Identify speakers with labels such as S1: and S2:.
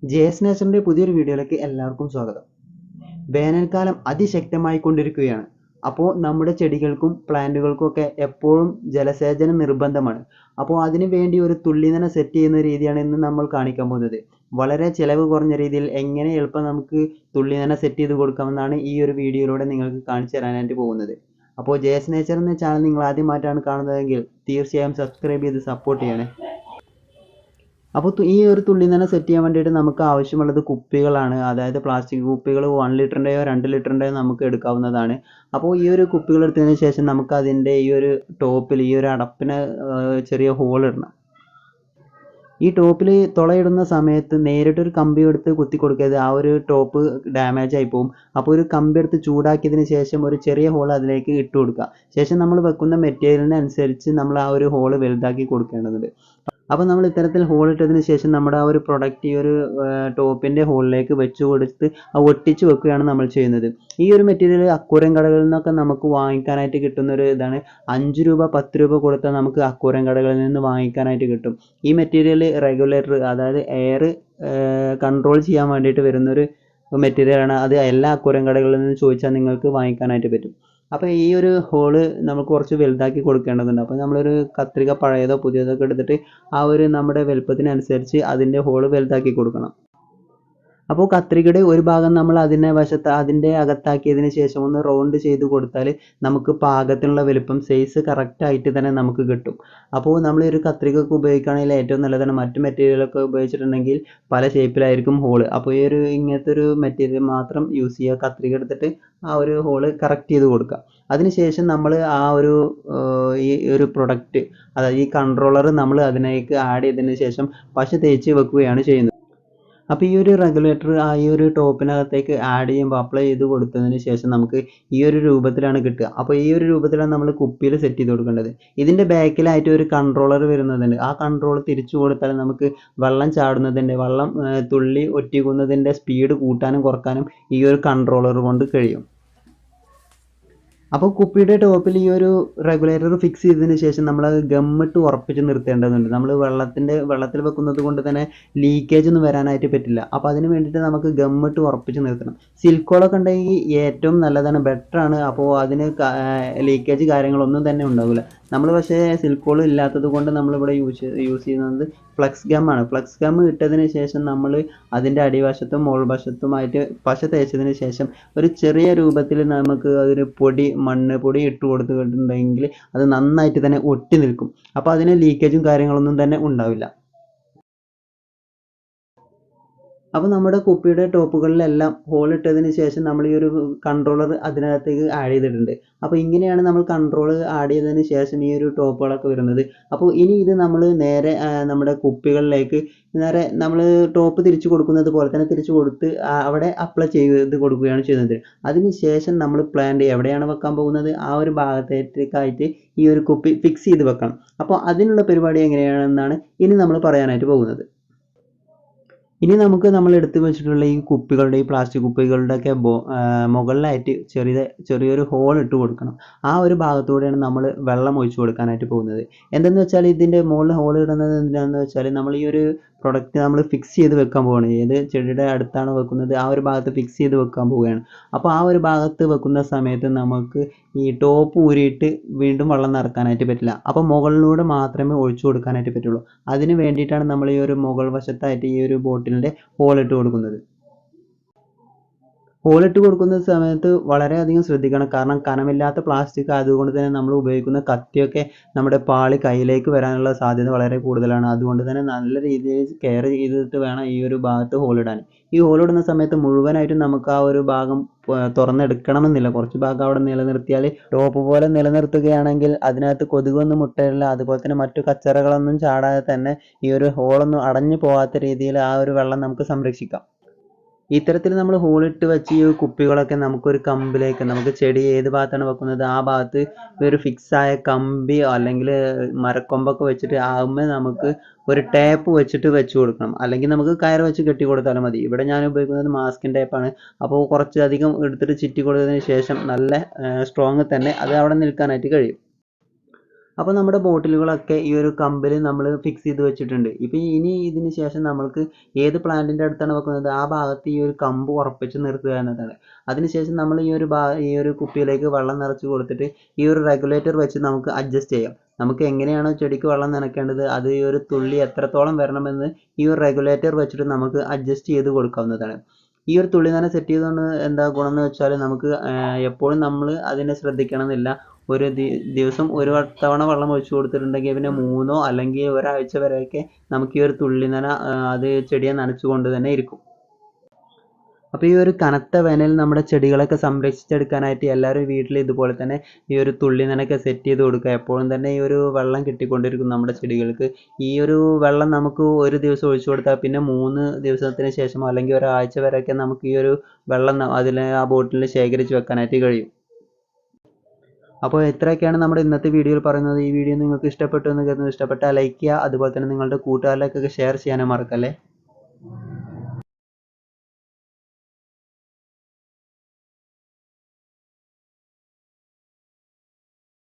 S1: JS നേച്ചറിൻ്റെ പുതിയൊരു വീഡിയോയിലേക്ക് എല്ലാവർക്കും സ്വാഗതം. വേനൽക്കാലം അതിശക്തമായി കൊണ്ടിരിക്കുകയാണ്. അപ്പോൾ നമ്മുടെ ചെടികൾക്കും പ്ലാന്റുകൾക്കും ഒക്കെ എപ്പോഴും ജലസേചനം നിർബന്ധമാണ്. അപ്പോൾ അതിനു വേണ്ടി ഒരു തുള്ളിനന സെറ്റ് ചെയ്യുന്ന രീതിയാണ് ഇന്ന് നമ്മൾ കാണിക്കാൻ പോകുന്നത്. വളരെ ചിലവ് കുറഞ്ഞ രീതിയിൽ എങ്ങനെ എളുപ്പം നമുക്ക് തുള്ളിനന സെറ്റ് ചെയ്ത് കൊടുക്കാമെന്നാണ് ഈ ഒരു വീഡിയോയിലൂടെ നിങ്ങൾക്ക് കാണിച്ചു തരാനായിട്ട് പോകുന്നത്. അപ്പോൾ ജെഎസ് നേച്ചർ എന്ന ചാനൽ നിങ്ങൾ ആദ്യമായിട്ടാണ് കാണുന്നതെങ്കിൽ തീർച്ചയായും സബ്സ്ക്രൈബ് ചെയ്ത് സപ്പോർട്ട് ചെയ്യണേ. അപ്പോൾ ഈ ഒരു തുള്ളിനന സെറ്റ് ചെയ്യാൻ വേണ്ടിയിട്ട് നമുക്ക് ആവശ്യമുള്ളത് കുപ്പികളാണ്. അതായത് പ്ലാസ്റ്റിക് കുപ്പികൾ 1 ലിറ്ററിൻ്റെയോ 2 ലിറ്ററിൻ്റെയോ നമുക്ക് എടുക്കാവുന്നതാണ്. അപ്പോൾ ഈ ഒരു കുപ്പികൾ എടുത്തതിന് ശേഷം നമുക്ക് അതിൻ്റെ ഈ ഒരു ടോപ്പിൽ ഈ ഒരു അടപ്പിന് ചെറിയ ഹോൾ ഇടണം. ഈ ടോപ്പിൽ തുളയിടുന്ന സമയത്ത് നേരിട്ടൊരു കമ്പി എടുത്ത് കുത്തി കൊടുക്കരുത്. ആ ഒരു ടോപ്പ് ഡാമേജ് ആയി പോകും. അപ്പോൾ ഒരു കമ്പി എടുത്ത് ചൂടാക്കിയതിന് ശേഷം ഒരു ചെറിയ ഹോൾ അതിലേക്ക് ഇട്ട് കൊടുക്കുക. ശേഷം നമ്മൾ വെക്കുന്ന മെറ്റീരിയലിനനുസരിച്ച് നമ്മൾ ആ ഒരു ഹോൾ വലുതാക്കി കൊടുക്കേണ്ടതുണ്ട്. അപ്പോൾ നമ്മൾ ഇത്തരത്തിൽ ഹോൾ ഇട്ടതിന് ശേഷം നമ്മുടെ ആ ഒരു പ്രൊഡക്റ്റ് ഈ ഒരു ടോപ്പിൻ്റെ ഹോളിലേക്ക് വെച്ച് കൊടുത്ത് ഒട്ടിച്ച് വെക്കുകയാണ് നമ്മൾ ചെയ്യുന്നത്. ഈ ഒരു മെറ്റീരിയൽ അക്വേറിയം കടകളിൽ നിന്നൊക്കെ നമുക്ക് വാങ്ങിക്കാനായിട്ട് കിട്ടുന്ന ഒരു ഇതാണ്. 5 രൂപ 10 രൂപ കൊടുത്താൽ നമുക്ക് അക്വേറിയം കടകളിൽ നിന്ന് വാങ്ങിക്കാനായിട്ട് കിട്ടും. ഈ മെറ്റീരിയൽ റെഗുലേറ്റർ, അതായത് എയർ കൺട്രോൾ ചെയ്യാൻ വേണ്ടിയിട്ട് വരുന്നൊരു മെറ്റീരിയലാണ്. അത് എല്ലാ അക്വേറിയം കടകളിൽ നിന്ന് ചോദിച്ചാൽ നിങ്ങൾക്ക് വാങ്ങിക്കാനായിട്ട് പറ്റും. അപ്പോൾ ഈ ഒരു ഹോള് നമുക്ക് കുറച്ച് വലുതാക്കി കൊടുക്കേണ്ടതുണ്ട്. അപ്പോൾ നമ്മളൊരു കത്രിക പഴയതോ പുതിയതോ ഒക്കെ എടുത്തിട്ട് ആ ഒരു നമ്മുടെ വലുപ്പത്തിനനുസരിച്ച് അതിൻ്റെ ഹോള് വലുതാക്കി കൊടുക്കണം. അപ്പോൾ കത്രികയുടെ ഒരു ഭാഗം നമ്മൾ അതിൻ്റെ അകത്താക്കിയതിന് ശേഷം ഒന്ന് റൗണ്ട് ചെയ്ത് കൊടുത്താൽ നമുക്ക് പാകത്തിനുള്ള വലുപ്പം സൈസ് കറക്റ്റായിട്ട് തന്നെ നമുക്ക് കിട്ടും. അപ്പോൾ നമ്മൾ ഒരു കത്രികയൊക്കെ ഉപയോഗിക്കുകയാണെങ്കിൽ ഏറ്റവും നല്ലതാണ്. മറ്റു മെറ്റീരിയലൊക്കെ ഉപയോഗിച്ചിട്ടുണ്ടെങ്കിൽ പല ഷേപ്പിലായിരിക്കും ഹോള്. അപ്പോൾ ഈ ഒരു ഇങ്ങനത്തെ ഒരു മെറ്റീരിയൽ മാത്രം യൂസ് ചെയ്യുക. കത്രിക എടുത്തിട്ട് ആ ഒരു ഹോള് കറക്റ്റ് ചെയ്ത് കൊടുക്കുക. അതിനുശേഷം നമ്മൾ ആ ഒരു ഈ ഒരു പ്രൊഡക്റ്റ്, അതായത് ഈ കൺട്രോളർ നമ്മൾ അതിലേക്ക് ആഡ് ചെയ്തതിന് ശേഷം പശ തേച്ച് വെക്കുകയാണ് ചെയ്യുന്നത്. അപ്പോൾ ഈ ഒരു റെഗുലേറ്റർ ഈ ഒരു ടോപ്പിനകത്തേക്ക് ആഡ് ചെയ്യുമ്പോൾ അപ്ലൈ ചെയ്ത് കൊടുത്തതിന് ശേഷം നമുക്ക് ഈ ഒരു രൂപത്തിലാണ് കിട്ടുക. അപ്പോൾ ഈ ഒരു രൂപത്തിലാണ് നമ്മൾ കുപ്പിയിൽ സെറ്റ് ചെയ്ത് കൊടുക്കേണ്ടത്. ഇതിൻ്റെ ബാക്കിലായിട്ട് ഒരു കൺട്രോളർ വരുന്നതുണ്ട്. ആ കൺട്രോൾ തിരിച്ചു കൊടുത്താൽ നമുക്ക് വെള്ളം ചാടുന്നതിൻ്റെ, വെള്ളം തുള്ളി ഒറ്റിക്കുന്നതിൻ്റെ സ്പീഡ് കൂട്ടാനും കുറക്കാനും ഈ ഒരു കൺട്രോളർ കൊണ്ട് കഴിയും. അപ്പോൾ കുപ്പിയുടെ ടോപ്പിൽ ഈ ഒരു റെഗുലേറ്റർ ഫിക്സ് ചെയ്തതിന് ശേഷം നമ്മൾ അത് ഗമ്മിട്ട് ഉറപ്പിച്ച് നിർത്തേണ്ടതുണ്ട്. നമ്മൾ വെള്ളത്തിൽ വെക്കുന്നത് കൊണ്ട് തന്നെ ലീക്കേജ് ഒന്നും വരാനായിട്ട് പറ്റില്ല. അപ്പോൾ അതിന് വേണ്ടിയിട്ട് നമുക്ക് ഗമ്മിട്ട് ഉറപ്പിച്ച് നിർത്തണം. സിൽക്കോളൊക്കെ ഉണ്ടെങ്കിൽ ഏറ്റവും നല്ലതാണ്, ബെറ്ററാണ്. അപ്പോൾ അതിന് ലീക്കേജ് കാര്യങ്ങളൊന്നും തന്നെ ഉണ്ടാവില്ല. നമ്മൾ പക്ഷേ സിൽക്കോൾ ഇല്ലാത്തത് കൊണ്ട് നമ്മളിവിടെ യൂസ് ചെയ്യുന്നത് ഫ്ലക്സ് ഗമ്മാണ്. ഫ്ലക്സ് ഗം ഇട്ടതിന് ശേഷം നമ്മൾ അതിൻ്റെ അടിവശത്തും മുകൾവശത്തുമായിട്ട് പശ തേച്ചതിന് ശേഷം ഒരു ചെറിയ രൂപത്തിൽ നമുക്ക് ഒരു മണ്ണ് പൊടി ഇട്ട് കൊടുത്തിട്ടുണ്ടെങ്കിൽ അത് നന്നായിട്ട് തന്നെ ഒട്ടി നിൽക്കും. അപ്പോൾ അതിന് ലീക്കേജും കാര്യങ്ങളൊന്നും തന്നെ ഉണ്ടാവില്ല. അപ്പോൾ നമ്മുടെ കുപ്പിയുടെ ടോപ്പുകളിലെല്ലാം ഹോൾ ഇട്ടതിന് ശേഷം നമ്മൾ ഈ ഒരു കൺട്രോളർ അതിനകത്തേക്ക് ആഡ് ചെയ്തിട്ടുണ്ട്. അപ്പോൾ ഇങ്ങനെയാണ് നമ്മൾ കൺട്രോൾ ആഡ് ചെയ്തതിന് ശേഷം ഈ ഒരു ടോപ്പുകളൊക്കെ വരുന്നത്. അപ്പോൾ ഇനി ഇത് നമ്മൾ നേരെ നമ്മുടെ കുപ്പികളിലേക്ക് നേരെ നമ്മൾ ടോപ്പ് തിരിച്ചു കൊടുക്കുന്നത് പോലെ തന്നെ തിരിച്ചു കൊടുത്ത് അവിടെ അപ്ലൈ ചെയ്ത് കൊടുക്കുകയാണ് ചെയ്യുന്നത്. അതിന് ശേഷം നമ്മൾ പ്ലാന്റ് എവിടെയാണ് വെക്കാൻ പോകുന്നത് ആ ഒരു ഭാഗത്തേക്കായിട്ട് ഈ ഒരു കുപ്പി ഫിക്സ് ചെയ്ത് വെക്കണം. അപ്പോൾ അതിനുള്ള പരിപാടി എങ്ങനെയാണെന്നാണ് ഇനി നമ്മൾ പറയാനായിട്ട് പോകുന്നത്. ഇനി നമുക്ക് നമ്മൾ എടുത്തു വെച്ചിട്ടുള്ള ഈ കുപ്പികളുടെ, ഈ പ്ലാസ്റ്റിക് കുപ്പികളുടെ ഒക്കെ മുകളിലായിട്ട് ചെറിയൊരു ഹോൾ ഇട്ട് കൊടുക്കണം. ആ ഒരു ഭാഗത്തൂടെയാണ് നമ്മൾ വെള്ളം ഒഴിച്ചു കൊടുക്കാനായിട്ട് പോകുന്നത്. എന്തെന്ന് വെച്ചാൽ ഇതിൻ്റെ മുകളിൽ ഹോൾ ഇടുന്നത് എന്തിനാണെന്ന് വെച്ചാൽ നമ്മൾ ഈ ഒരു പ്രൊഡക്റ്റ് നമ്മൾ ഫിക്സ് ചെയ്ത് വെക്കാൻ പോവുകയാണ്. ഏത് ചെടിയുടെ അടുത്താണ് വെക്കുന്നത് ആ ഒരു ഭാഗത്ത് ഫിക്സ് ചെയ്ത് വെക്കാൻ പോവുകയാണ്. അപ്പോൾ ആ ഒരു ഭാഗത്ത് വെക്കുന്ന സമയത്ത് നമുക്ക് ഈ ടോപ്പ് ഊരിയിട്ട് വീണ്ടും വെള്ളം നിറക്കാനായിട്ട് പറ്റില്ല. അപ്പോൾ മുകളിലൂടെ മാത്രമേ ഒഴിച്ചു കൊടുക്കാനായിട്ട് പറ്റുള്ളൂ. അതിന് വേണ്ടിയിട്ടാണ് നമ്മൾ ഈ ഒരു മുകൾ വശത്തായിട്ട് ഈ ഒരു ബോട്ടിലിൻ്റെ ഹോളിട്ട് കൊടുക്കുന്നത്. ഹോളിട്ട് കൊടുക്കുന്ന സമയത്ത് വളരെയധികം ശ്രദ്ധിക്കണം. കാരണം കനമില്ലാത്ത പ്ലാസ്റ്റിക് ആയതുകൊണ്ട് തന്നെ നമ്മൾ ഉപയോഗിക്കുന്ന കത്തിയൊക്കെ നമ്മുടെ പാളി കയ്യിലേക്ക് വരാനുള്ള സാധ്യത വളരെ കൂടുതലാണ്. അതുകൊണ്ട് തന്നെ നല്ല രീതിയിൽ കെയർ ചെയ്തിട്ട് വേണം ഈ ഒരു ഭാഗത്ത് ഹോളിടാൻ. ഈ ഹോളിടുന്ന സമയത്ത് മുഴുവനായിട്ടും നമുക്ക് ആ ഒരു ഭാഗം തുറന്നെടുക്കണമെന്നില്ല. കുറച്ച് ഭാഗം അവിടെ നിലനിർത്തിയാൽ ടോപ്പ് പോലെ നിലനിർത്തുകയാണെങ്കിൽ അതിനകത്ത് കൊതുകൊന്നും മുട്ടയില്ല. അതുപോലെ തന്നെ മറ്റു കച്ചറകളൊന്നും ചാടാതെ തന്നെ ഈ ഒരു ഹോളൊന്നും അടഞ്ഞു പോകാത്ത രീതിയിൽ ആ ഒരു വെള്ളം നമുക്ക് സംരക്ഷിക്കാം. ഇത്തരത്തിൽ നമ്മൾ ഹോളിട്ട് വെച്ച് ഈ കുപ്പികളൊക്കെ നമുക്കൊരു കമ്പിലേക്ക്, നമുക്ക് ചെടി ഏത് ഭാഗത്താണ് വെക്കുന്നത് ആ ഭാഗത്ത് ഒരു ഫിക്സായ കമ്പിയോ അല്ലെങ്കിൽ മരക്കൊമ്പൊക്കെ വെച്ചിട്ട് ആകുമ്പോൾ നമുക്ക് ഒരു ടേപ്പ് വെച്ചിട്ട് വെച്ച് കൊടുക്കണം. അല്ലെങ്കിൽ നമുക്ക് കയർ വെച്ച് കെട്ടി കൊടുത്താലും മതി. ഇവിടെ ഞാൻ ഉപയോഗിക്കുന്നത് മാസ്കിൻ ടേപ്പാണ്. അപ്പോൾ കുറച്ചധികം എടുത്തിട്ട് ചുറ്റി കൊടുത്തതിന് ശേഷം നല്ല സ്ട്രോങ് തന്നെ അത് അവിടെ നിൽക്കാനായിട്ട് കഴിയും. അപ്പോൾ നമ്മുടെ ബോട്ടിലുകളൊക്കെ ഈ ഒരു കമ്പിൽ നമ്മൾ ഫിക്സ് ചെയ്ത് വെച്ചിട്ടുണ്ട്. ഇപ്പോൾ ഇനി ഇതിന് ശേഷം നമ്മൾക്ക് ഏത് പ്ലാന്റിൻ്റെ അടുത്താണ് വെക്കുന്നത് ആ ഭാഗത്ത് ഈ ഒരു കമ്പ് ഉറപ്പിച്ച് നിർത്തുക എന്നതാണ്. അതിനുശേഷം നമ്മൾ ഈ ഒരു കുപ്പിയിലേക്ക് വെള്ളം നിറച്ച് കൊടുത്തിട്ട് ഈ ഒരു റെഗുലേറ്റർ വെച്ച് നമുക്ക് അഡ്ജസ്റ്റ് ചെയ്യാം. നമുക്ക് എങ്ങനെയാണോ ചെടിക്ക് വെള്ളം നനയ്ക്കേണ്ടത് അത് ഈ ഒരു തുള്ളി എത്രത്തോളം വരണമെന്ന് ഈ ഒരു റെഗുലേറ്റർ വെച്ചിട്ട് നമുക്ക് അഡ്ജസ്റ്റ് ചെയ്ത് കൊടുക്കാവുന്നതാണ്. ഈ ഒരു തുള്ളി നന സെറ്റ് ചെയ്തുകൊണ്ട് എന്താ ഗുണം എന്ന് വെച്ചാൽ നമുക്ക് എപ്പോഴും നമ്മൾ അതിനെ ശ്രദ്ധിക്കണമെന്നില്ല. ഒരു ദിവസം ഒരു തവണ വെള്ളം ഒഴിച്ചു കൊടുത്തിട്ടുണ്ടെങ്കിൽ പിന്നെ 3 അല്ലെങ്കിൽ ഒരാഴ്ച വരെയൊക്കെ നമുക്ക് ഈ ഒരു തുള്ളി നന അത് ചെടിയെ നനച്ചുകൊണ്ട് തന്നെ ഇരിക്കും. അപ്പോൾ ഈ ഒരു കനത്ത വേനലിൽ നമ്മുടെ ചെടികളൊക്കെ സംരക്ഷിച്ചെടുക്കാനായിട്ട് എല്ലാവരും വീട്ടിൽ ഇതുപോലെ തന്നെ ഈ ഒരു തുള്ളി നനയൊക്കെ സെറ്റ് ചെയ്ത് കൊടുക്കുക. എപ്പോഴും തന്നെ ഈ ഒരു വെള്ളം കിട്ടിക്കൊണ്ടിരിക്കും നമ്മുടെ ചെടികൾക്ക്. ഈ ഒരു വെള്ളം നമുക്ക് ഒരു ദിവസം ഒഴിച്ചു കൊടുത്താൽ പിന്നെ 3 ദിവസത്തിന് ശേഷമോ അല്ലെങ്കിൽ ഒരാഴ്ച വരെയൊക്കെ നമുക്ക് ഈ ഒരു വെള്ളം ആ ബോട്ടിലിൽ ശേഖരിച്ച് വെക്കാനായിട്ട് കഴിയും. അപ്പോൾ ഇത്രയൊക്കെയാണ് നമ്മുടെ ഇന്നത്തെ വീഡിയോയിൽ പറയുന്നത്. ഈ വീഡിയോ നിങ്ങൾക്ക് ഇഷ്ടപ്പെട്ടു എന്ന് കരുതുന്നു. ഇഷ്ടപ്പെട്ടാൽ ലൈക്ക് ചെയ്യുക. അതുപോലെ തന്നെ നിങ്ങളുടെ കൂട്ടുകാരിലേക്കൊക്കെ ഷെയർ ചെയ്യാനും മറക്കല്ലേ.